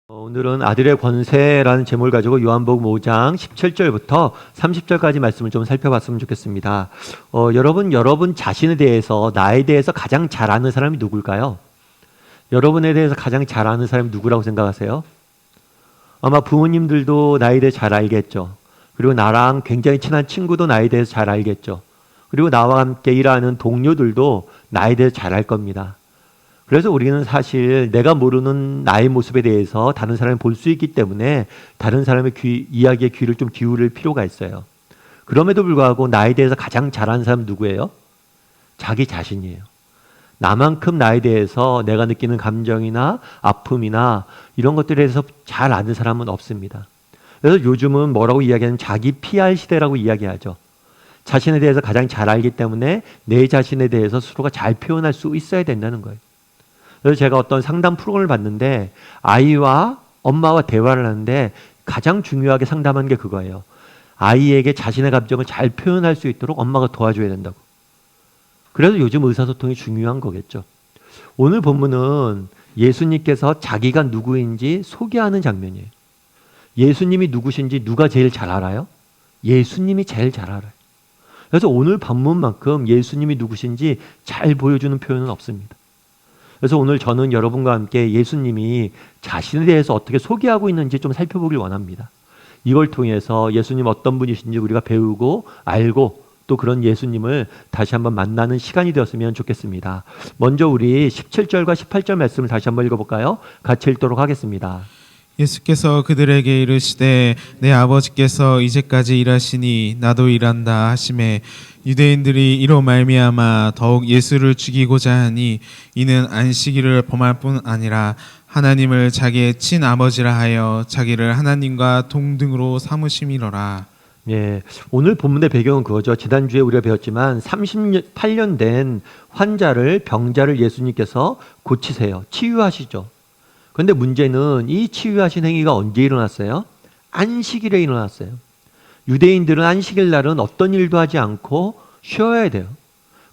오늘은 아들의 권세라는 제목을 가지고 요한복음 5장 17절부터 30절까지 말씀을 좀 살펴봤으면 좋겠습니다. 여러분 자신에 대해서, 나에 대해서 가장 잘 아는 사람이 누굴까요? 여러분에 대해서 가장 잘 아는 사람이 누구라고 생각하세요? 아마 부모님들도 나에 대해 잘 알겠죠. 그리고 나랑 굉장히 친한 친구도 나에 대해서 잘 알겠죠. 그리고 나와 함께 일하는 동료들도 나에 대해서 잘 알 겁니다. 그래서 우리는 사실 내가 모르는 나의 모습에 대해서 다른 사람이 볼 수 있기 때문에 다른 사람의 이야기에 귀를 좀 기울일 필요가 있어요. 그럼에도 불구하고 나에 대해서 가장 잘 아는 사람은 누구예요? 자기 자신이에요. 나만큼 나에 대해서 내가 느끼는 감정이나 아픔이나 이런 것들에 대해서 잘 아는 사람은 없습니다. 그래서 요즘은 뭐라고 이야기하냐면 자기 PR 시대라고 이야기하죠. 자신에 대해서 가장 잘 알기 때문에 내 자신에 대해서 스스로가 잘 표현할 수 있어야 된다는 거예요. 그래서 제가 어떤 상담 프로그램을 봤는데 아이와 엄마와 대화를 하는데 가장 중요하게 상담한 게 그거예요. 아이에게 자신의 감정을 잘 표현할 수 있도록 엄마가 도와줘야 된다고. 그래서 요즘 의사소통이 중요한 거겠죠. 오늘 본문은 예수님께서 자기가 누구인지 소개하는 장면이에요. 예수님이 누구신지 누가 제일 잘 알아요? 예수님이 제일 잘 알아요. 그래서 오늘 본문만큼 예수님이 누구신지 잘 보여주는 표현은 없습니다. 그래서 오늘 저는 여러분과 함께 예수님이 자신에 대해서 어떻게 소개하고 있는지 좀 살펴보길 원합니다. 이걸 통해서 예수님 어떤 분이신지 우리가 배우고 알고 또 그런 예수님을 다시 한번 만나는 시간이 되었으면 좋겠습니다. 먼저 우리 17절과 18절 말씀을 다시 한번 읽어볼까요? 같이 읽도록 하겠습니다. 예수께서 그들에게 이르시되 내 아버지께서 이제까지 일하시니 나도 일한다 하시매 유대인들이 이로 말미암아 더욱 예수를 죽이고자 하니 이는 안식일을 범할 뿐 아니라 하나님을 자기의 친아버지라 하여 자기를 하나님과 동등으로 삼으심이로라. 예, 오늘 본문의 배경은 그거죠. 지난주에 우리가 배웠지만 38년 된 병자를 예수님께서 고치세요. 치유하시죠. 그런데 문제는 이 치유하신 행위가 언제 일어났어요? 안식일에 일어났어요. 유대인들은 안식일 날은 어떤 일도 하지 않고 쉬어야 돼요.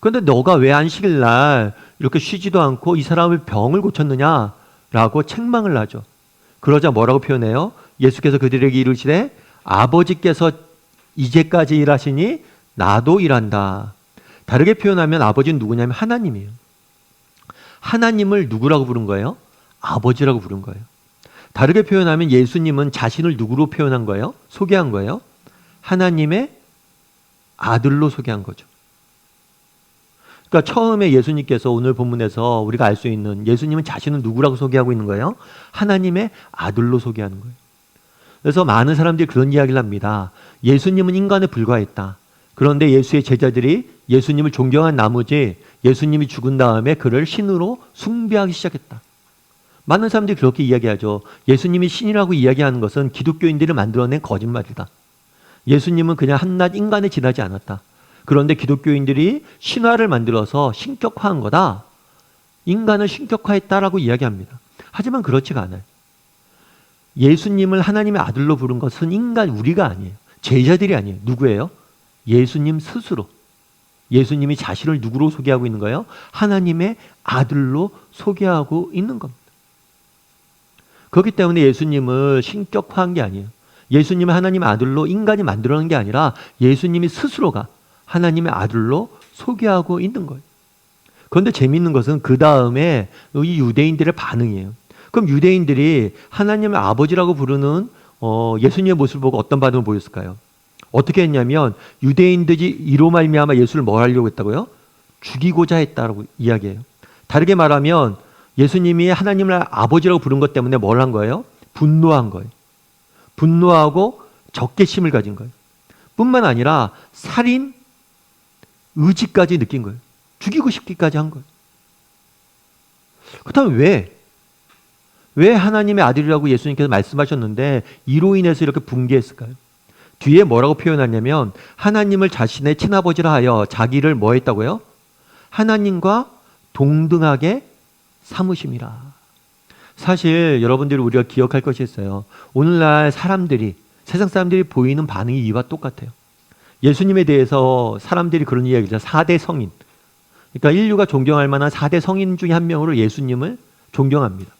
그런데 너가 왜 안식일 날 이렇게 쉬지도 않고 이 사람의 병을 고쳤느냐라고 책망을 하죠. 그러자 뭐라고 표현해요? 예수께서 그들에게 이르시되 아버지께서 이제까지 일하시니 나도 일한다. 다르게 표현하면 아버지는 누구냐면 하나님이에요. 하나님을 누구라고 부른 거예요? 아버지라고 부른 거예요. 다르게 표현하면 예수님은 자신을 누구로 표현한 거예요? 소개한 거예요? 하나님의 아들로 소개한 거죠. 그러니까 처음에 예수님께서 오늘 본문에서 우리가 알 수 있는 예수님은 자신을 누구라고 소개하고 있는 거예요? 하나님의 아들로 소개하는 거예요. 그래서 많은 사람들이 그런 이야기를 합니다. 예수님은 인간에 불과했다. 그런데 예수의 제자들이 예수님을 존경한 나머지 예수님이 죽은 다음에 그를 신으로 숭배하기 시작했다. 많은 사람들이 그렇게 이야기하죠. 예수님이 신이라고 이야기하는 것은 기독교인들이 만들어낸 거짓말이다. 예수님은 그냥 한낱 인간에 지나지 않았다. 그런데 기독교인들이 신화를 만들어서 신격화한 거다. 인간을 신격화했다라고 이야기합니다. 하지만 그렇지가 않아요. 예수님을 하나님의 아들로 부른 것은 우리가 아니에요. 제자들이 아니에요. 누구예요? 예수님 스스로. 예수님이 자신을 누구로 소개하고 있는 거예요? 하나님의 아들로 소개하고 있는 겁니다. 그렇기 때문에 예수님을 신격화한 게 아니에요. 예수님을 하나님의 아들로 인간이 만들어낸 게 아니라 예수님이 스스로가 하나님의 아들로 소개하고 있는 거예요. 그런데 재미있는 것은 그 다음에 이 유대인들의 반응이에요. 그럼 유대인들이 하나님의 아버지라고 부르는 예수님의 모습을 보고 어떤 반응을 보였을까요? 어떻게 했냐면 유대인들이 이로 말미암아 예수를 뭘 하려고 했다고요? 죽이고자 했다라고 이야기해요. 다르게 말하면 예수님이 하나님을 아버지라고 부른 것 때문에 뭘 한 거예요? 분노한 거예요. 분노하고 적개심을 가진 거예요. 뿐만 아니라 살인 의지까지 느낀 거예요. 죽이고 싶기까지 한 거예요. 그렇다면 왜 하나님의 아들이라고 예수님께서 말씀하셨는데 이로 인해서 이렇게 붕괴했을까요? 뒤에 뭐라고 표현하냐면 하나님을 자신의 친아버지라 하여 자기를 뭐 했다고요? 하나님과 동등하게 삼으심이라. 사실 여러분들이 우리가 기억할 것이 있어요. 오늘날 세상 사람들이 보이는 반응이 이와 똑같아요. 예수님에 대해서 사람들이 그런 이야기죠. 4대 성인. 그러니까 인류가 존경할 만한 4대 성인 중에 한 명으로 예수님을 존경합니다.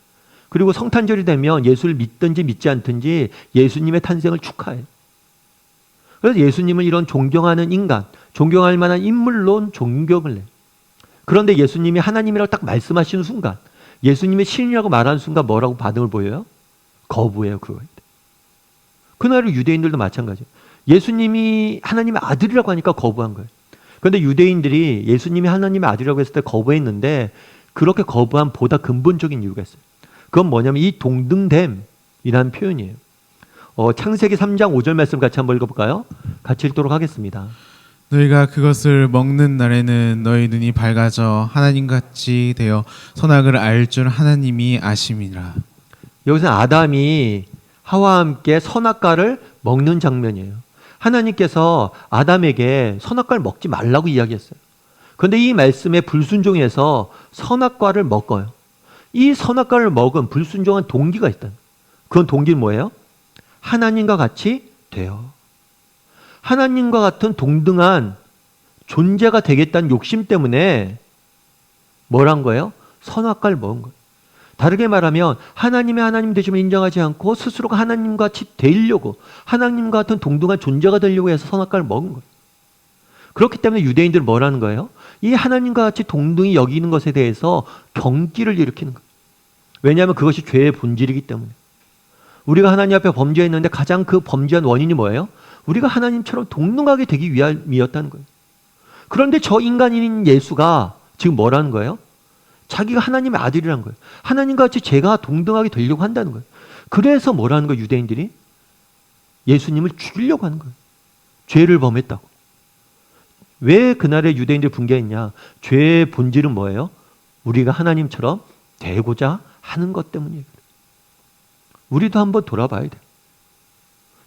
그리고 성탄절이 되면 예수를 믿든지 믿지 않든지 예수님의 탄생을 축하해요. 그래서 예수님을 이런 존경하는 인간, 존경할 만한 인물로 존경을 해요. 그런데 예수님이 하나님이라고 딱 말씀하시는 순간, 예수님의 신이라고 말하는 순간 뭐라고 반응을 보여요? 거부해요, 그거에. 그날의 유대인들도 마찬가지예요. 예수님이 하나님의 아들이라고 하니까 거부한 거예요. 그런데 유대인들이 예수님이 하나님의 아들이라고 했을 때 거부했는데 그렇게 거부한 보다 근본적인 이유가 있어요. 그건 뭐냐면 이 동등됨이라는 표현이에요. 창세기 3장 5절 말씀 같이 한번 읽어볼까요? 같이 읽도록 하겠습니다. 너희가 그것을 먹는 날에는 너희 눈이 밝아져 하나님같이 되어 선악을 알 줄 하나님이 아심이라. 여기서 아담이 하와와 함께 선악과를 먹는 장면이에요. 하나님께서 아담에게 선악과를 먹지 말라고 이야기했어요. 그런데 이 말씀에 불순종해서 선악과를 먹어요. 이 선악과를 먹은 불순종한 동기가 있다. 그건 동기는 뭐예요? 하나님과 같이 돼요. 하나님과 같은 동등한 존재가 되겠다는 욕심 때문에 뭘 한 거예요? 선악과를 먹은 거예요. 다르게 말하면 하나님의 하나님 되심을 인정하지 않고 스스로가 하나님과 같이 되려고, 하나님과 같은 동등한 존재가 되려고 해서 선악과를 먹은 거예요. 그렇기 때문에 유대인들은 뭘 하는 거예요? 이 하나님과 같이 동등히 여기는 것에 대해서 경기를 일으키는 거예요. 왜냐하면 그것이 죄의 본질이기 때문에. 우리가 하나님 앞에 범죄했는데 가장 그 범죄한 원인이 뭐예요? 우리가 하나님처럼 동등하게 되기 위함이었다는 거예요. 그런데 저 인간인 예수가 지금 뭐라는 거예요? 자기가 하나님의 아들이라는 거예요. 하나님과 같이 제가 동등하게 되려고 한다는 거예요. 그래서 뭐라는 거예요, 유대인들이? 예수님을 죽이려고 하는 거예요. 죄를 범했다고. 왜 그날의 유대인들이 분개했냐? 죄의 본질은 뭐예요? 우리가 하나님처럼 되고자 하는 것 때문이에요. 우리도 한번 돌아봐야 돼요.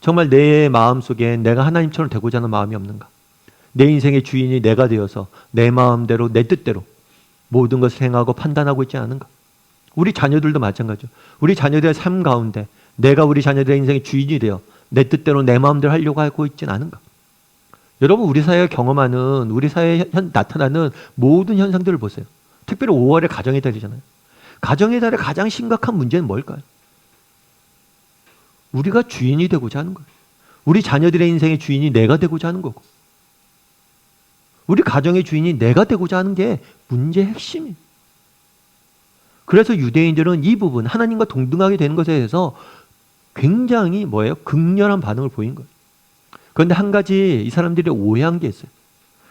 정말 내 마음속에 내가 하나님처럼 되고자 하는 마음이 없는가? 내 인생의 주인이 내가 되어서 내 마음대로 내 뜻대로 모든 것을 행하고 판단하고 있지 않은가? 우리 자녀들도 마찬가지죠. 우리 자녀들의 삶 가운데 내가 우리 자녀들의 인생의 주인이 되어 내 뜻대로 내 마음대로 하려고 하고 있진 않은가? 여러분, 우리 사회가 경험하는, 우리 사회에 나타나는 모든 현상들을 보세요. 특별히 5월에 가정의 달이잖아요. 가정의 달의 가장 심각한 문제는 뭘까요? 우리가 주인이 되고자 하는 거예요. 우리 자녀들의 인생의 주인이 내가 되고자 하는 거고, 우리 가정의 주인이 내가 되고자 하는 게 문제의 핵심이에요. 그래서 유대인들은 이 부분, 하나님과 동등하게 되는 것에 대해서 굉장히 뭐예요? 극렬한 반응을 보인 거예요. 그런데 한 가지 이 사람들이 오해한 게 있어요.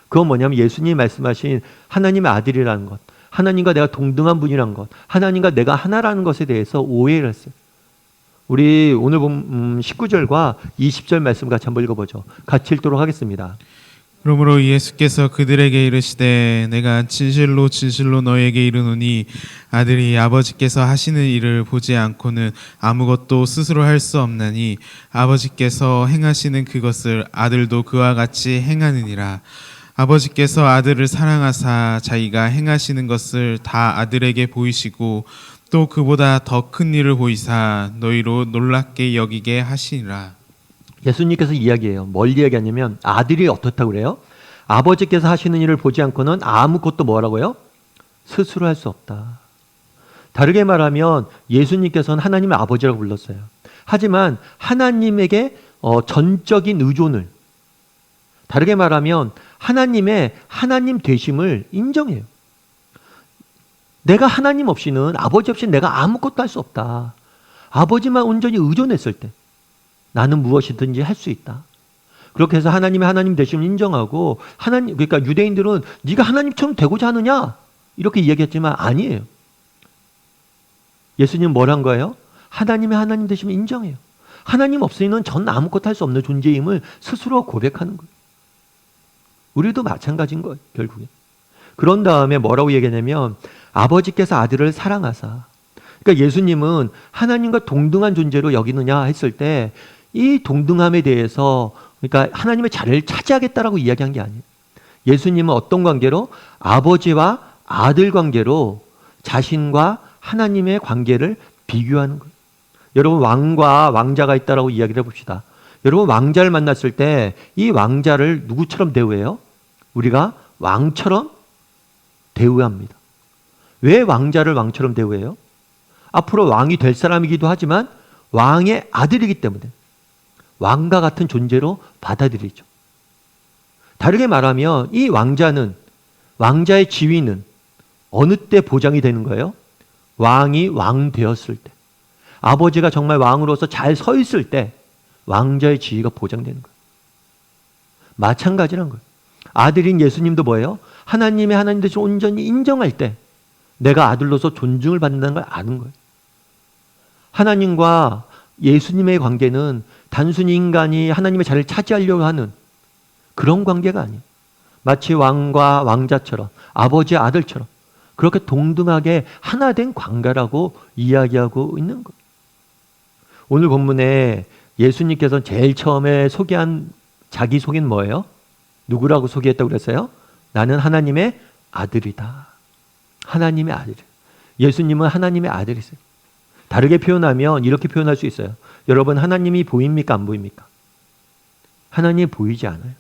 그건 뭐냐면 예수님이 말씀하신 하나님의 아들이라는 것, 하나님과 내가 동등한 분이라는 것, 하나님과 내가 하나라는 것에 대해서 오해를 했어요. 우리 오늘 본 19절과 20절 말씀 같이 한번 읽어보죠. 같이 읽도록 하겠습니다. 그러므로 예수께서 그들에게 이르시되 내가 진실로 진실로 너에게 이르노니 아들이 아버지께서 하시는 일을 보지 않고는 아무것도 스스로 할 수 없나니 아버지께서 행하시는 그것을 아들도 그와 같이 행하느니라. 아버지께서 아들을 사랑하사 자기가 행하시는 것을 다 아들에게 보이시고 또 그보다 더 큰 일을 보이사 너희로 놀랍게 여기게 하시니라. 예수님께서 이야기해요. 뭘 이야기하냐면 아들이 어떻다고 그래요? 아버지께서 하시는 일을 보지 않고는 아무것도 뭐라고요? 스스로 할 수 없다. 다르게 말하면 예수님께서는 하나님의 아버지라고 불렀어요. 하지만 하나님에게 전적인 의존을, 다르게 말하면 하나님의 하나님 되심을 인정해요. 내가 하나님 없이는, 아버지 없이는 내가 아무것도 할 수 없다. 아버지만 온전히 의존했을 때 나는 무엇이든지 할 수 있다. 그렇게 해서 하나님의 하나님 되심을 인정하고, 그러니까 유대인들은 네가 하나님처럼 되고자 하느냐? 이렇게 이야기했지만 아니에요. 예수님은 뭘 한 거예요? 하나님의 하나님 되심을 인정해요. 하나님 없이는 전 아무것도 할 수 없는 존재임을 스스로 고백하는 거예요. 우리도 마찬가지인 거예요, 결국에. 그런 다음에 뭐라고 얘기하냐면 아버지께서 아들을 사랑하사. 그러니까 예수님은 하나님과 동등한 존재로 여기느냐 했을 때 이 동등함에 대해서, 그러니까 하나님의 자리를 차지하겠다라고 이야기한 게 아니에요. 예수님은 어떤 관계로? 아버지와 아들 관계로 자신과 하나님의 관계를 비교하는 거예요. 여러분, 왕과 왕자가 있다라고 이야기를 해봅시다. 여러분, 왕자를 만났을 때 이 왕자를 누구처럼 대우해요? 우리가 왕처럼 대우합니다. 왜 왕자를 왕처럼 대우해요? 앞으로 왕이 될 사람이기도 하지만 왕의 아들이기 때문에 왕과 같은 존재로 받아들이죠. 다르게 말하면 이 왕자는, 왕자의 지위는 어느 때 보장이 되는 거예요? 왕이 왕 되었을 때, 아버지가 정말 왕으로서 잘 서 있을 때 왕자의 지위가 보장되는 거예요. 마찬가지란 거예요. 아들인 예수님도 뭐예요? 하나님의 하나님 되신 온전히 인정할 때 내가 아들로서 존중을 받는다는 걸 아는 거예요. 하나님과 예수님의 관계는 단순히 인간이 하나님의 자리를 차지하려고 하는 그런 관계가 아니에요. 마치 왕과 왕자처럼, 아버지와 아들처럼 그렇게 동등하게 하나 된 관계라고 이야기하고 있는 거예요. 오늘 본문에 예수님께서 제일 처음에 소개한 자기 소개는 뭐예요? 누구라고 소개했다고 그랬어요? 나는 하나님의 아들이다. 하나님의 아들. 예수님은 하나님의 아들이세요. 다르게 표현하면 이렇게 표현할 수 있어요. 여러분, 하나님이 보입니까? 안 보입니까? 하나님이 보이지 않아요.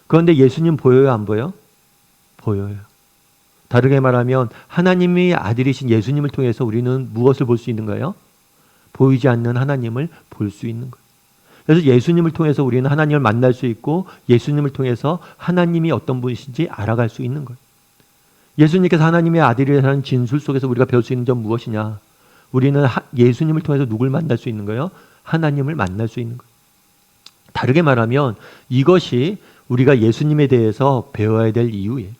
그런데 예수님 보여요? 안 보여요? 보여요. 다르게 말하면 하나님의 아들이신 예수님을 통해서 우리는 무엇을 볼 수 있는 거예요? 보이지 않는 하나님을 볼 수 있는 거예요. 그래서 예수님을 통해서 우리는 하나님을 만날 수 있고 예수님을 통해서 하나님이 어떤 분이신지 알아갈 수 있는 거예요. 예수님께서 하나님의 아들이라는 진술 속에서 우리가 배울 수 있는 점 무엇이냐? 우리는 예수님을 통해서 누굴 만날 수 있는 거예요? 하나님을 만날 수 있는 거예요. 다르게 말하면 이것이 우리가 예수님에 대해서 배워야 될 이유예요.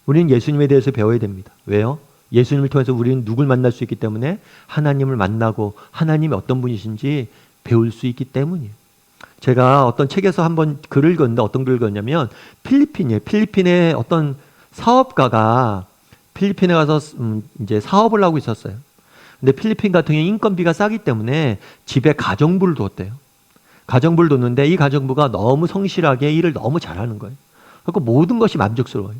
우리는 예수님에 대해서 배워야 됩니다. 왜요? 예수님을 통해서 우리는 누굴 만날 수 있기 때문에 하나님을 만나고 하나님이 어떤 분이신지 배울 수 있기 때문이에요. 제가 어떤 책에서 한번 글을 읽었는데 어떤 글을 읽었냐면 필리핀이에요. 필리핀의 어떤 사업가가 필리핀에 가서 이제 사업을 하고 있었어요. 근데 필리핀 같은 경우에 인건비가 싸기 때문에 집에 가정부를 뒀대요. 가정부를 뒀는데 이 가정부가 너무 성실하게 일을 너무 잘하는 거예요. 그러니까 모든 것이 만족스러워요.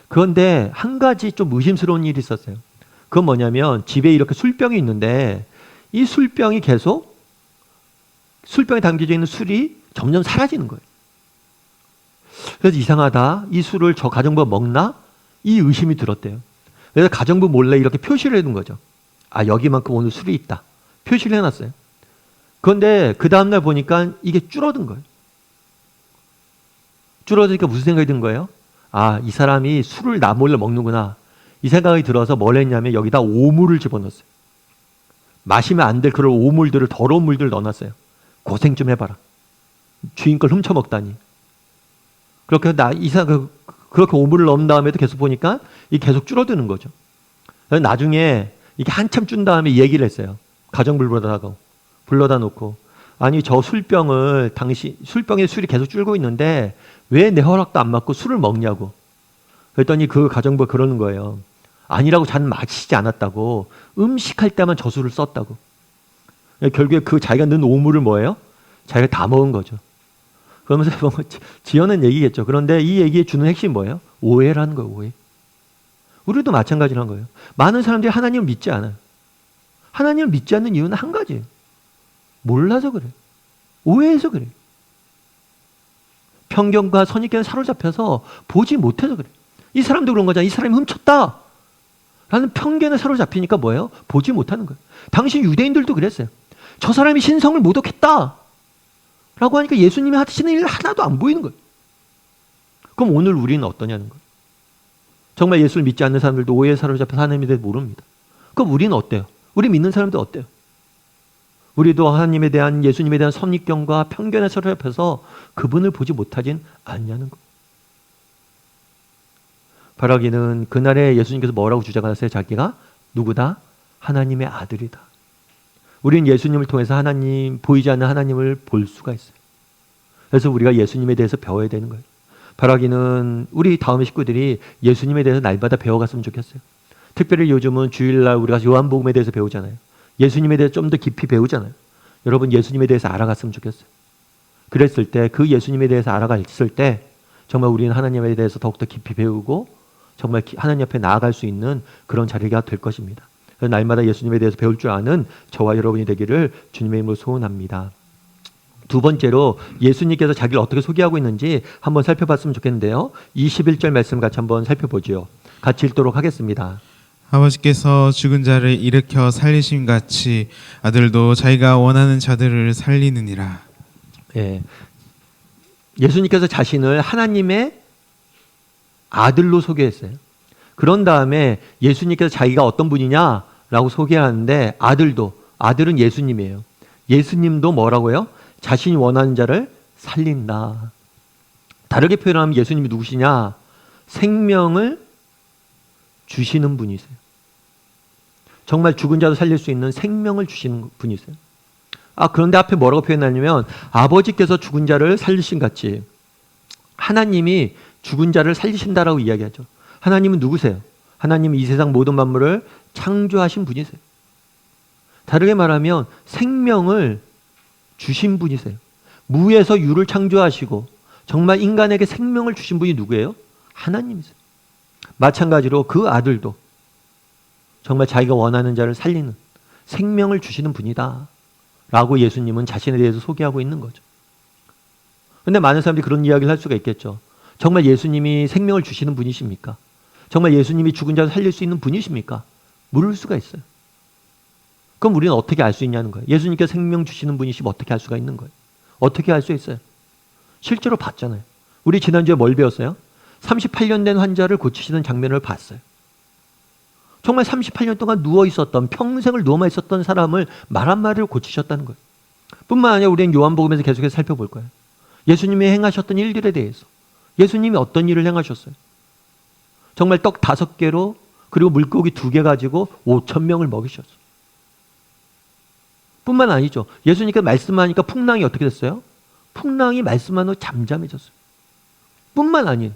그런데 한 가지 좀 의심스러운 일이 있었어요. 그건 뭐냐면 집에 이렇게 술병이 있는데 이 술병이 계속 술병에 담겨져 있는 술이 점점 사라지는 거예요. 그래서 이상하다. 이 술을 저 가정부가 먹나? 이 의심이 들었대요. 그래서 가정부 몰래 이렇게 표시를 해둔 거죠. 아, 여기만큼 오늘 술이 있다. 표시를 해놨어요. 그런데 그 다음날 보니까 이게 줄어든 거예요. 줄어드니까 무슨 생각이 든 거예요? 아, 이 사람이 술을 나 몰래 먹는구나. 이 생각이 들어서 뭘 했냐면 여기다 오물을 집어넣었어요. 마시면 안 될 그런 오물들을, 더러운 물들을 넣어놨어요. 고생 좀 해봐라. 주인 걸 훔쳐먹다니. 그렇게 그렇게 오물을 넣은 다음에도 계속 보니까 이게 계속 줄어드는 거죠. 나중에 이게 한참 준 다음에 얘기를 했어요. 가정부를 불러다 놓고 아니 저 술병에 술이 계속 줄고 있는데 왜 내 허락도 안 받고 술을 먹냐고. 그랬더니 그 가정부가 그러는 거예요. 아니라고 자는 마시지 않았다고. 음식할 때만 저 술을 썼다고. 결국에 그 자기가 넣은 오물을 뭐예요? 자기가 다 먹은 거죠. 그러면서 뭐 지어낸 얘기겠죠. 그런데 이 얘기에 주는 핵심이 뭐예요? 오해라는 거예요. 오해. 우리도 마찬가지란 거예요. 많은 사람들이 하나님을 믿지 않아요. 하나님을 믿지 않는 이유는 한 가지예요. 몰라서 그래요. 오해해서 그래요. 편견과 선입견에 사로잡혀서 보지 못해서 그래요. 이 사람도 그런 거잖아요. 이 사람이 훔쳤다 라는 편견에 사로잡히니까 뭐예요? 보지 못하는 거예요. 당시 유대인들도 그랬어요. 저 사람이 신성을 모독했다 라고 하니까 예수님이 하시는 일 하나도 안 보이는 거예요. 그럼 오늘 우리는 어떠냐는 거예요. 정말 예수를 믿지 않는 사람들도 오해에 사로잡혀서 하나님에 대해 모릅니다. 그럼 우리는 어때요? 우리 믿는 사람들 어때요? 우리도 하나님에 대한, 예수님에 대한 선입견과 편견에 사로잡혀서 그분을 보지 못하진 않냐는 거예요. 바라기는 그날에 예수님께서 뭐라고 주장하셨어요? 자기가 누구다? 하나님의 아들이다. 우리는 예수님을 통해서 하나님, 보이지 않는 하나님을 볼 수가 있어요. 그래서 우리가 예수님에 대해서 배워야 되는 거예요. 바라기는 우리 다음의 식구들이 예수님에 대해서 날마다 배워갔으면 좋겠어요. 특별히 요즘은 주일날 우리가 요한복음에 대해서 배우잖아요. 예수님에 대해서 좀 더 깊이 배우잖아요. 여러분 예수님에 대해서 알아갔으면 좋겠어요. 그랬을 때, 그 예수님에 대해서 알아갔을 때 정말 우리는 하나님에 대해서 더욱더 깊이 배우고 정말 하나님 앞에 나아갈 수 있는 그런 자리가 될 것입니다. 그래서 날마다 예수님에 대해서 배울 줄 아는 저와 여러분이 되기를 주님의 이름으로 소원합니다. 두 번째로 예수님께서 자기를 어떻게 소개하고 있는지 한번 살펴봤으면 좋겠는데요. 21절 말씀 같이 한번 살펴보죠. 같이 읽도록 하겠습니다. 아버지께서 죽은 자를 일으켜 살리심 같이 아들도 자기가 원하는 자들을 살리느니라. 예. 예수님께서 자신을 하나님의 아들로 소개했어요. 그런 다음에 예수님께서 자기가 어떤 분이냐라고 소개하는데 아들은 예수님이에요. 예수님도 뭐라고요? 자신이 원하는 자를 살린다. 다르게 표현하면 예수님이 누구시냐? 생명을 주시는 분이세요. 정말 죽은 자도 살릴 수 있는 생명을 주시는 분이세요. 그런데 앞에 뭐라고 표현하냐면 아버지께서 죽은 자를 살리신 같이 하나님이 죽은 자를 살리신다라고 이야기하죠. 하나님은 누구세요? 하나님은 이 세상 모든 만물을 창조하신 분이세요. 다르게 말하면 생명을 주신 분이세요. 무에서 유를 창조하시고 정말 인간에게 생명을 주신 분이 누구예요? 하나님이세요. 마찬가지로 그 아들도 정말 자기가 원하는 자를 살리는 생명을 주시는 분이다 라고 예수님은 자신에 대해서 소개하고 있는 거죠. 그런데 많은 사람들이 그런 이야기를 할 수가 있겠죠. 정말 예수님이 생명을 주시는 분이십니까? 정말 예수님이 죽은 자를 살릴 수 있는 분이십니까? 물을 수가 있어요. 그럼 우리는 어떻게 알 수 있냐는 거예요. 예수님께서 생명 주시는 분이시면 어떻게 알 수가 있는 거예요. 어떻게 알 수 있어요? 실제로 봤잖아요. 우리 지난주에 뭘 배웠어요? 38년 된 환자를 고치시는 장면을 봤어요. 정말 38년 동안 누워있었던, 평생을 누워만 있었던 사람을 말 한마디로 고치셨다는 거예요. 뿐만 아니라 우리는 요한복음에서 계속해서 살펴볼 거예요. 예수님이 행하셨던 일들에 대해서 예수님이 어떤 일을 행하셨어요? 정말 떡 5개로 그리고 물고기 2개 가지고 5,000명을 먹이셨어요. 뿐만 아니죠. 예수님께서 말씀하니까 풍랑이 어떻게 됐어요? 풍랑이 말씀한 후 잠잠해졌어요. 뿐만 아닌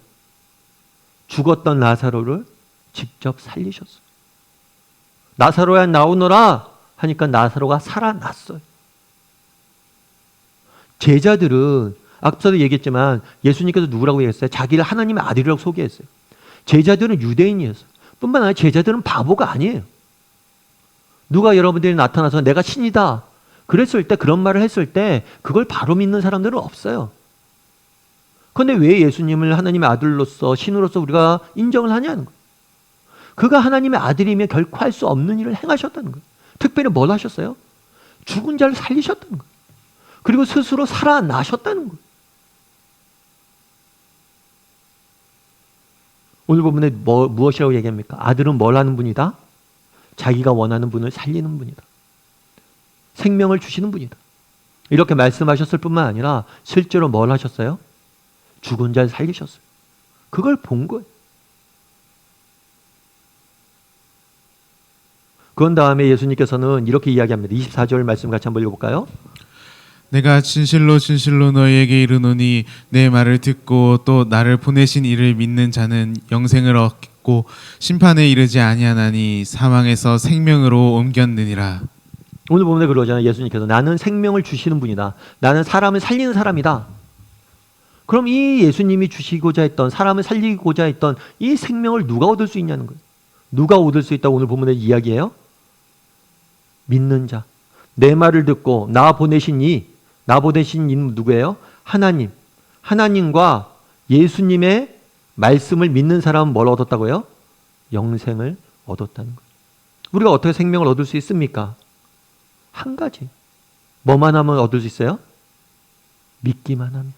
죽었던 나사로를 직접 살리셨어요. 나사로야 나오너라 하니까 나사로가 살아났어요. 제자들은 앞서도 얘기했지만 예수님께서 누구라고 얘기했어요? 자기를 하나님의 아들이라고 소개했어요. 제자들은 유대인이었어요. 뿐만 아니라 제자들은 바보가 아니에요. 누가 여러분들이 나타나서 내가 신이다 그랬을 때, 그런 말을 했을 때 그걸 바로 믿는 사람들은 없어요. 그런데 왜 예수님을 하나님의 아들로서 신으로서 우리가 인정을 하냐는 거예요. 그가 하나님의 아들이면 결코 할 수 없는 일을 행하셨다는 거예요. 특별히 뭘 하셨어요? 죽은 자를 살리셨다는 거예요. 그리고 스스로 살아나셨다는 거예요. 오늘 본문에 무엇이라고 얘기합니까? 아들은 뭘 하는 분이다? 자기가 원하는 분을 살리는 분이다. 생명을 주시는 분이다. 이렇게 말씀하셨을 뿐만 아니라 실제로 뭘 하셨어요? 죽은 자를 살리셨어요. 그걸 본 거예요. 그런 다음에 예수님께서는 이렇게 이야기합니다. 24절 말씀 같이 한번 읽어볼까요? 내가 진실로 진실로 너희에게 이르노니 내 말을 듣고 또 나를 보내신 이를 믿는 자는 영생을 얻고 심판에 이르지 아니하나니 사망에서 생명으로 옮겼느니라. 오늘 보면 그러잖아요. 예수님께서 나는 생명을 주시는 분이다. 나는 사람을 살리는 사람이다. 그럼 이 예수님이 주시고자 했던, 사람을 살리고자 했던 이 생명을 누가 얻을 수 있냐는 거예요. 누가 얻을 수 있다고 오늘 본문에 이야기해요? 믿는 자. 내 말을 듣고 나 보내신 이는 누구예요? 하나님. 하나님과 예수님의 말씀을 믿는 사람은 뭘 얻었다고요? 영생을 얻었다는 거예요. 우리가 어떻게 생명을 얻을 수 있습니까? 한 가지. 뭐만 하면 얻을 수 있어요? 믿기만 하면.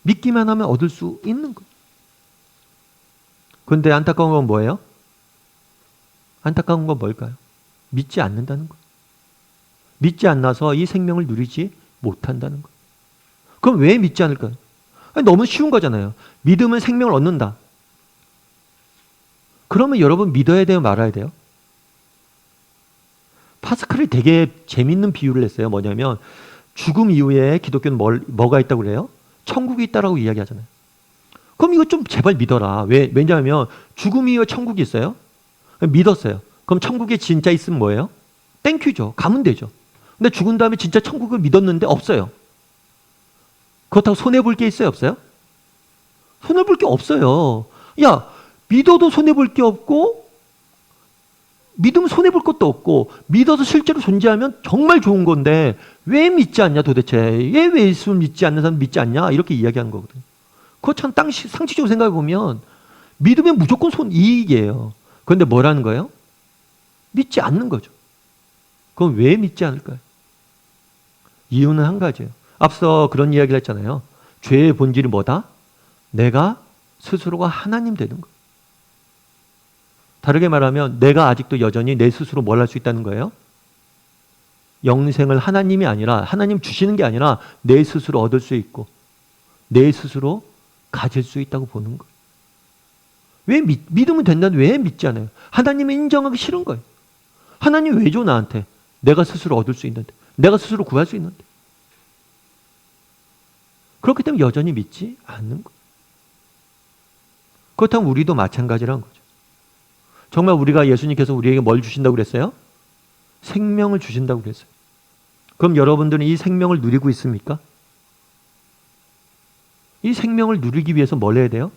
믿기만 하면 얻을 수 있는 거예요. 그런데 안타까운 건 뭐예요? 안타까운 건 뭘까요? 믿지 않는다는 거예요. 믿지 않나서 이 생명을 누리지 못한다는 거예요. 그럼 왜 믿지 않을까요? 너무 쉬운 거잖아요. 믿으면 생명을 얻는다. 그러면 여러분 믿어야 돼요? 말아야 돼요? 파스칼이 되게 재밌는 비유를 했어요. 뭐냐면 죽음 이후에 기독교는 뭐가 있다고 그래요? 천국이 있다라고 이야기하잖아요. 그럼 이거 좀 제발 믿어라. 왜냐하면 죽음 이후에 천국이 있어요? 믿었어요. 그럼 천국에 진짜 있으면 뭐예요? 땡큐죠. 가면 되죠. 근데 죽은 다음에 진짜 천국을 믿었는데 없어요. 그렇다고 손해볼 게 있어요? 없어요? 손해볼 게 없어요. 야, 믿어도 손해볼 게 없고 믿으면 손해볼 것도 없고 믿어서 실제로 존재하면 정말 좋은 건데 왜 믿지 않냐 도대체. 왜 예수를 믿지 않는 사람 믿지 않냐 이렇게 이야기하는 거거든요. 그거 참 상식적으로 생각해 보면 믿으면 무조건 이익이에요. 그런데 뭐라는 거예요? 믿지 않는 거죠. 그럼 왜 믿지 않을까요? 이유는 한 가지예요. 앞서 그런 이야기를 했잖아요. 죄의 본질이 뭐다? 내가 스스로가 하나님 되는 거예요. 다르게 말하면 내가 아직도 여전히 내 스스로 뭘 할 수 있다는 거예요? 영생을 하나님이 아니라 하나님 주시는 게 아니라 내 스스로 얻을 수 있고 내 스스로 가질 수 있다고 보는 거예요. 왜 믿으면 된다는데 왜 믿지 않아요? 하나님을 인정하기 싫은 거예요. 하나님 왜 줘 나한테? 내가 스스로 얻을 수 있는데, 내가 스스로 구할 수 있는데. 그렇기 때문에 여전히 믿지 않는 거예요. 그렇다면 우리도 마찬가지라는 거죠. 정말 우리가 예수님께서 우리에게 뭘 주신다고 그랬어요? 생명을 주신다고 그랬어요. 그럼 여러분들은 이 생명을 누리고 있습니까? 이 생명을 누리기 위해서 뭘 해야 돼요?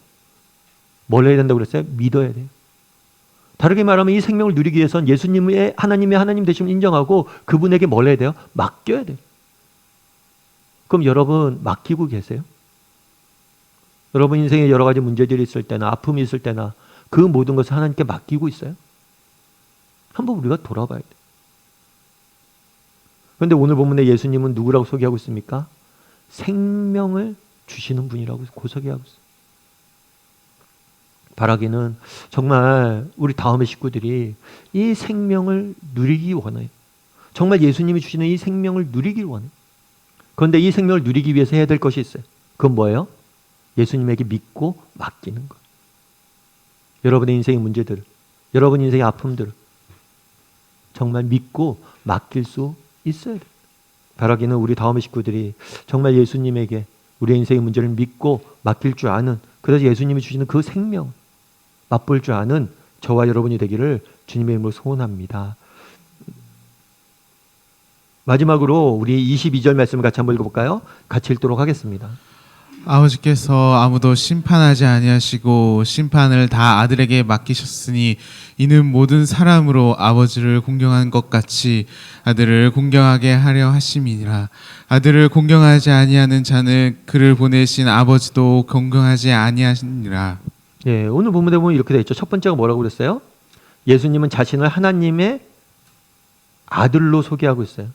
뭘 해야 된다고 그랬어요? 믿어야 돼요. 다르게 말하면 이 생명을 누리기 위해서는 예수님의 하나님 되심을 인정하고 그분에게 뭘 해야 돼요? 맡겨야 돼요. 그럼 여러분 맡기고 계세요? 여러분 인생에 여러 가지 문제들이 있을 때나 아픔이 있을 때나 그 모든 것을 하나님께 맡기고 있어요? 한번 우리가 돌아봐야 돼요. 그런데 오늘 본문에 예수님은 누구라고 소개하고 있습니까? 생명을 주시는 분이라고 소개하고 있어요. 바라기는 정말 우리 다음의 식구들이 이 생명을 누리기 원해요. 정말 예수님이 주시는 이 생명을 누리길 원해요. 그런데 이 생명을 누리기 위해서 해야 될 것이 있어요. 그건 뭐예요? 예수님에게 믿고 맡기는 것. 여러분의 인생의 문제들을, 여러분 인생의 아픔들을 정말 믿고 맡길 수 있어야 돼요. 바라기는 우리 다음의 식구들이 정말 예수님에게 우리의 인생의 문제를 믿고 맡길 줄 아는, 그래서 예수님이 주시는 그 생명 맛볼 줄 아는 저와 여러분이 되기를 주님의 이름으로 소원합니다. 마지막으로 우리 22절 말씀을 같이 한번 읽어볼까요? 같이 읽도록 하겠습니다. 아버지께서 아무도 심판하지 아니하시고 심판을 다 아들에게 맡기셨으니 이는 모든 사람으로 아버지를 공경한 것 같이 아들을 공경하게 하려 하심이니라. 아들을 공경하지 아니하는 자는 그를 보내신 아버지도 공경하지 아니하시니라. 예, 오늘 본문에 보면 이렇게 되어 있죠. 첫 번째가 뭐라고 그랬어요? 예수님은 자신을 하나님의 아들로 소개하고 있어요.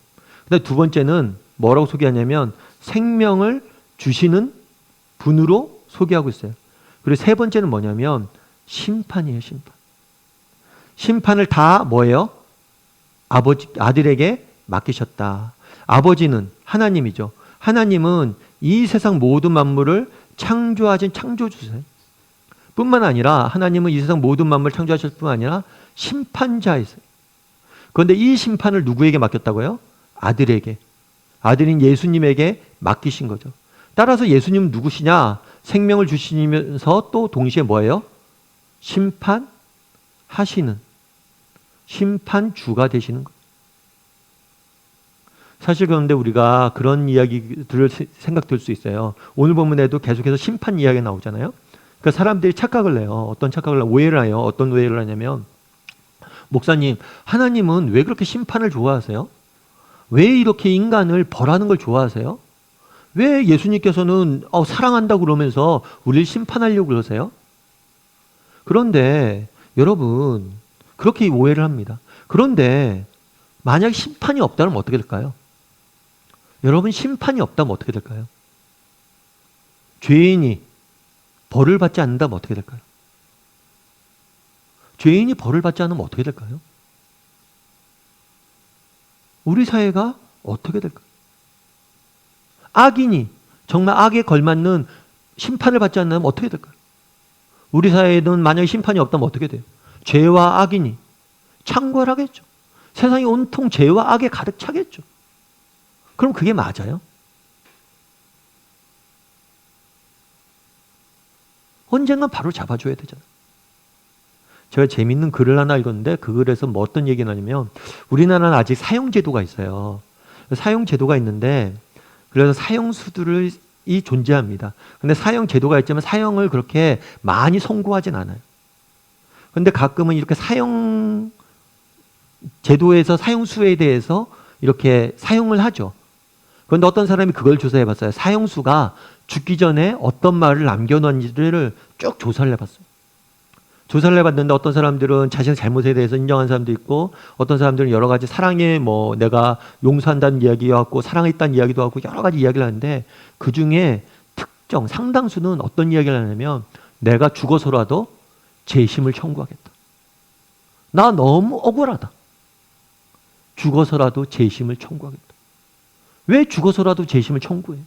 근데 두 번째는 뭐라고 소개하냐면 생명을 주시는 분으로 소개하고 있어요. 그리고 세 번째는 뭐냐면 심판이에요, 심판. 심판을 다 뭐예요? 아들에게 맡기셨다. 아버지는 하나님이죠. 하나님은 이 세상 모든 만물을 창조하신 창조주세요. 뿐만 아니라 하나님은 이 세상 모든 만물을 창조하실 뿐만 아니라 심판자이세요. 그런데 이 심판을 누구에게 맡겼다고요? 아들에게. 아들인 예수님에게 맡기신 거죠. 따라서 예수님은 누구시냐? 생명을 주시면서 또 동시에 뭐예요? 심판하시는, 심판주가 되시는 거예요. 사실 그런데 우리가 그런 이야기들을 생각될 수 있어요. 오늘 본문에도 계속해서 심판 이야기가 나오잖아요. 그러니까 사람들이 착각을 해요. 어떤 착각을 해요? 오해를 해요. 어떤 오해를 하냐면 목사님, 하나님은 왜 그렇게 심판을 좋아하세요? 왜 이렇게 인간을 벌하는 걸 좋아하세요? 왜 예수님께서는 사랑한다고 그러면서 우리를 심판하려고 그러세요? 그런데 여러분 그렇게 오해를 합니다. 그런데 만약 심판이 없다면 어떻게 될까요? 여러분 심판이 없다면 어떻게 될까요? 죄인이 벌을 받지 않는다면 어떻게 될까요? 죄인이 벌을 받지 않으면 어떻게 될까요? 우리 사회가 어떻게 될까요? 악인이 정말 악에 걸맞는 심판을 받지 않으면 어떻게 될까요? 우리 사회는 만약에 심판이 없다면 어떻게 돼요? 죄와 악인이 창궐하겠죠. 세상이 온통 죄와 악에 가득 차겠죠. 그럼 그게 맞아요? 언젠간 바로 잡아줘야 되잖아요. 제가 재밌는 글을 하나 읽었는데 그 글에서 뭐 어떤 얘기가 나냐면 우리나라는 아직 사형제도가 있어요. 사형제도가 있는데 그래서 사형수들이 존재합니다. 근데 사형제도가 있지만 사형을 그렇게 많이 선고하진 않아요. 근데 가끔은 이렇게 사형제도에서 사형수에 대해서 이렇게 사용을 하죠. 그런데 어떤 사람이 그걸 조사해 봤어요. 사형수가 죽기 전에 어떤 말을 남겨놓은지를 쭉 조사를 해봤어요. 조사를 해봤는데 어떤 사람들은 자신의 잘못에 대해서 인정한 사람도 있고 어떤 사람들은 여러 가지 사랑에 뭐 내가 용서한다는 이야기가 있고 사랑했다는 이야기도 하고 여러 가지 이야기를 하는데 그 중에 특정 상당수는 어떤 이야기를 하냐면 내가 죽어서라도 재심을 청구하겠다. 나 너무 억울하다. 죽어서라도 재심을 청구하겠다. 왜 죽어서라도 재심을 청구해?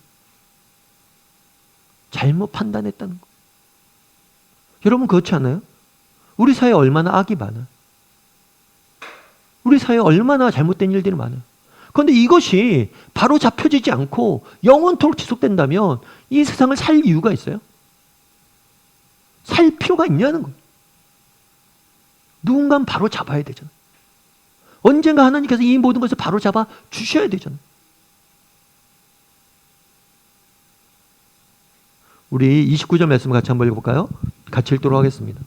잘못 판단했다는 거. 여러분 그렇지 않아요? 우리 사회에 얼마나 악이 많아요. 우리 사회에 얼마나 잘못된 일들이 많아요. 그런데 이것이 바로 잡혀지지 않고 영원토록 지속된다면 이 세상을 살 이유가 있어요? 살 필요가 있냐는 거예요. 누군가 바로 잡아야 되잖아요. 언젠가 하나님께서 이 모든 것을 바로 잡아 주셔야 되잖아요. 우리 29절 말씀 같이 한번 읽어볼까요? 같이 읽도록 하겠습니다.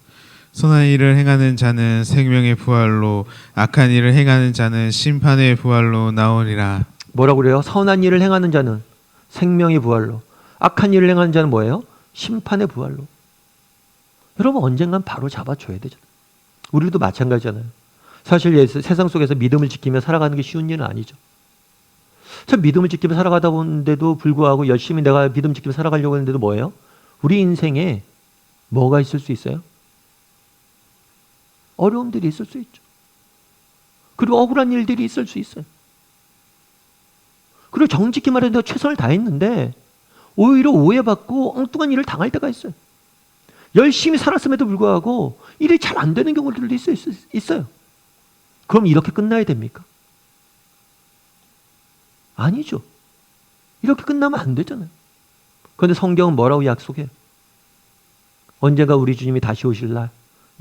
선한 일을 행하는 자는 생명의 부활로 악한 일을 행하는 자는 심판의 부활로 나오리라. 뭐라고 그래요? 선한 일을 행하는 자는 생명의 부활로, 악한 일을 행하는 자는 뭐예요? 심판의 부활로. 여러분 언젠간 바로 잡아줘야 되잖아요. 우리도 마찬가지잖아요. 사실 세상 속에서 믿음을 지키며 살아가는 게 쉬운 일은 아니죠. 참 믿음을 지키며 살아가다 보는데도 불구하고 열심히 내가 믿음 지키며 살아가려고 하는데도 뭐예요? 우리 인생에 뭐가 있을 수 있어요? 어려움들이 있을 수 있죠. 그리고 억울한 일들이 있을 수 있어요. 그리고 정직히 말해서 내가 최선을 다했는데 오히려 오해받고 엉뚱한 일을 당할 때가 있어요. 열심히 살았음에도 불구하고 일이 잘 안 되는 경우들도 있어요. 그럼 이렇게 끝나야 됩니까? 아니죠. 이렇게 끝나면 안 되잖아요. 그런데 성경은 뭐라고 약속해요? 언젠가 우리 주님이 다시 오실 날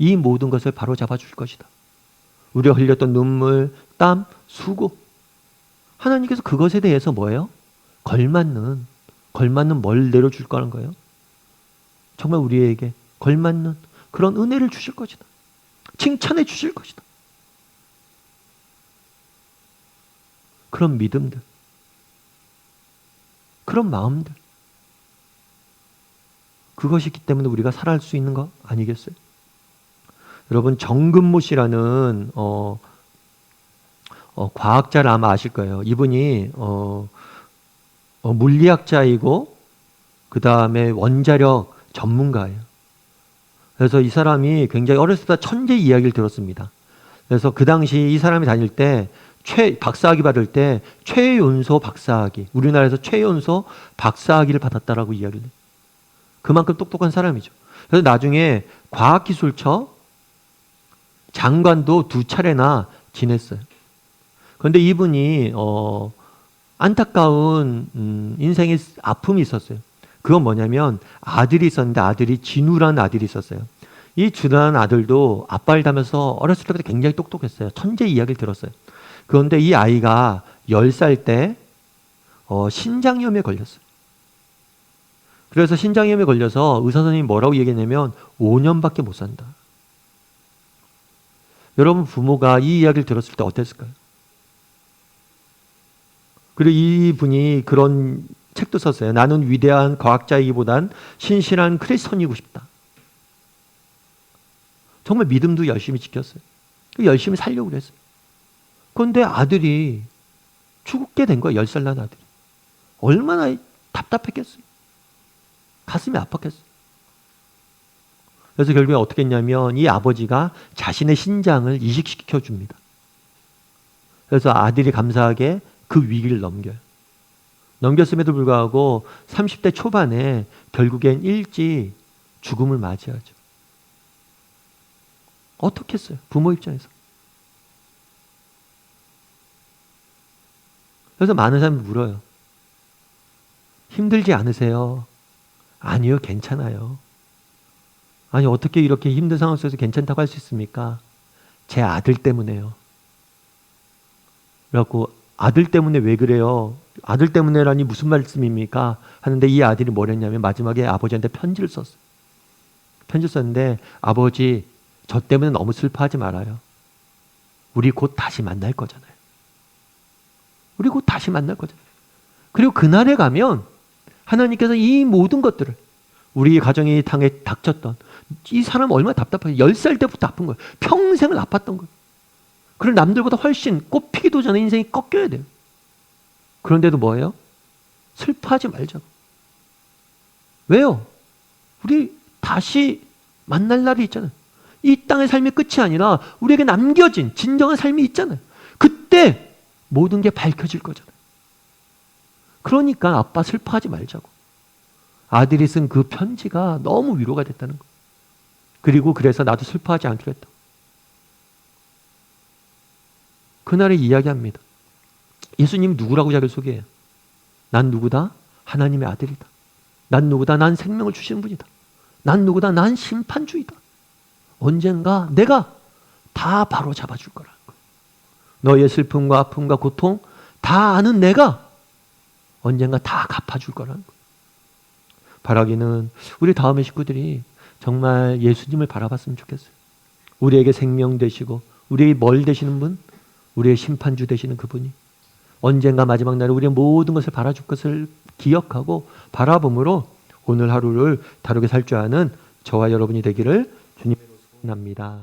이 모든 것을 바로 잡아줄 것이다. 우리가 흘렸던 눈물, 땀, 수고. 하나님께서 그것에 대해서 뭐예요? 걸맞는 뭘 내려줄 거라는 거예요. 정말 우리에게 걸맞는 그런 은혜를 주실 것이다. 칭찬해 주실 것이다. 그런 믿음들, 그런 마음들, 그것이 있기 때문에 우리가 살아갈 수 있는 거 아니겠어요? 여러분 정근모 씨라는 과학자를 아마 아실 거예요. 이분이 물리학자이고 그 다음에 원자력 전문가예요. 그래서 이 사람이 굉장히 어렸을 때 천재 이야기를 들었습니다. 그래서 그 당시 이 사람이 다닐 때 박사학위 받을 때 최연소 박사학위, 우리나라에서 최연소 박사학위를 받았다라고 이야기를 해요. 그만큼 똑똑한 사람이죠. 그래서 나중에 과학기술처 장관도 2차례나 지냈어요. 그런데 이분이 안타까운 인생의 아픔이 있었어요. 그건 뭐냐면 아들이 있었는데 아들이 진우라는 아들이 있었어요. 이 진우라는 아들도 아빠를 닮아서 어렸을 때부터 굉장히 똑똑했어요. 천재 이야기를 들었어요. 그런데 이 아이가 10살 때 신장염에 걸렸어요. 그래서 신장염에 걸려서 의사 선생님이 뭐라고 얘기했냐면 5년밖에 못 산다. 여러분 부모가 이 이야기를 들었을 때 어땠을까요? 그리고 이분이 그런 책도 썼어요. 나는 위대한 과학자이기보단 신실한 크리스천이고 싶다. 정말 믿음도 열심히 지켰어요. 열심히 살려고 그랬어요. 그런데 아들이 죽게 된 거예요. 10살 난 아들이. 얼마나 답답했겠어요. 가슴이 아팠겠어요. 그래서 결국에 어떻게 했냐면 이 아버지가 자신의 신장을 이식시켜 줍니다. 그래서 아들이 감사하게 그 위기를 넘겨요. 넘겼음에도 불구하고 30대 초반에 결국엔 일찍 죽음을 맞이하죠. 어떻게 했어요? 부모 입장에서. 그래서 많은 사람이 물어요. 힘들지 않으세요? 아니요, 괜찮아요. 아니 어떻게 이렇게 힘든 상황 속에서 괜찮다고 할 수 있습니까? 제 아들 때문에요. 그래갖고 아들 때문에 왜 그래요? 아들 때문에라니 무슨 말씀입니까? 하는데 이 아들이 뭐랬냐면 마지막에 아버지한테 편지를 썼어요. 편지를 썼는데 아버지 저 때문에 너무 슬퍼하지 말아요. 우리 곧 다시 만날 거잖아요. 우리 곧 다시 만날 거잖아요. 그리고 그날에 가면 하나님께서 이 모든 것들을 우리 가정이 당해 닥쳤던 이 사람은 얼마나 답답해. 10살 때부터 아픈 거예요. 평생을 아팠던 거예요. 그리고 남들보다 훨씬 꽃피기도 전에 인생이 꺾여야 돼요. 그런데도 뭐예요? 슬퍼하지 말자고. 왜요? 우리 다시 만날 날이 있잖아요. 이 땅의 삶이 끝이 아니라 우리에게 남겨진 진정한 삶이 있잖아요. 그때 모든 게 밝혀질 거잖아요. 그러니까 아빠 슬퍼하지 말자고. 아들이 쓴 그 편지가 너무 위로가 됐다는 거. 그리고 그래서 나도 슬퍼하지 않기로 했다. 그날에 이야기합니다. 예수님 누구라고 자기를 소개해요? 난 누구다? 하나님의 아들이다. 난 누구다? 난 생명을 주시는 분이다. 난 누구다? 난 심판주의다. 언젠가 내가 다 바로 잡아줄 거라는 거예요. 너의 슬픔과 아픔과 고통 다 아는 내가 언젠가 다 갚아줄 거라는 거예요. 바라기는 우리 다음의 식구들이 정말 예수님을 바라봤으면 좋겠어요. 우리에게 생명 되시고 우리의 뭘 되시는 분? 우리의 심판주 되시는 그분이 언젠가 마지막 날에 우리의 모든 것을 바라줄 것을 기억하고 바라봄으로 오늘 하루를 다르게 살 줄 아는 저와 여러분이 되기를 주님으로 소원합니다.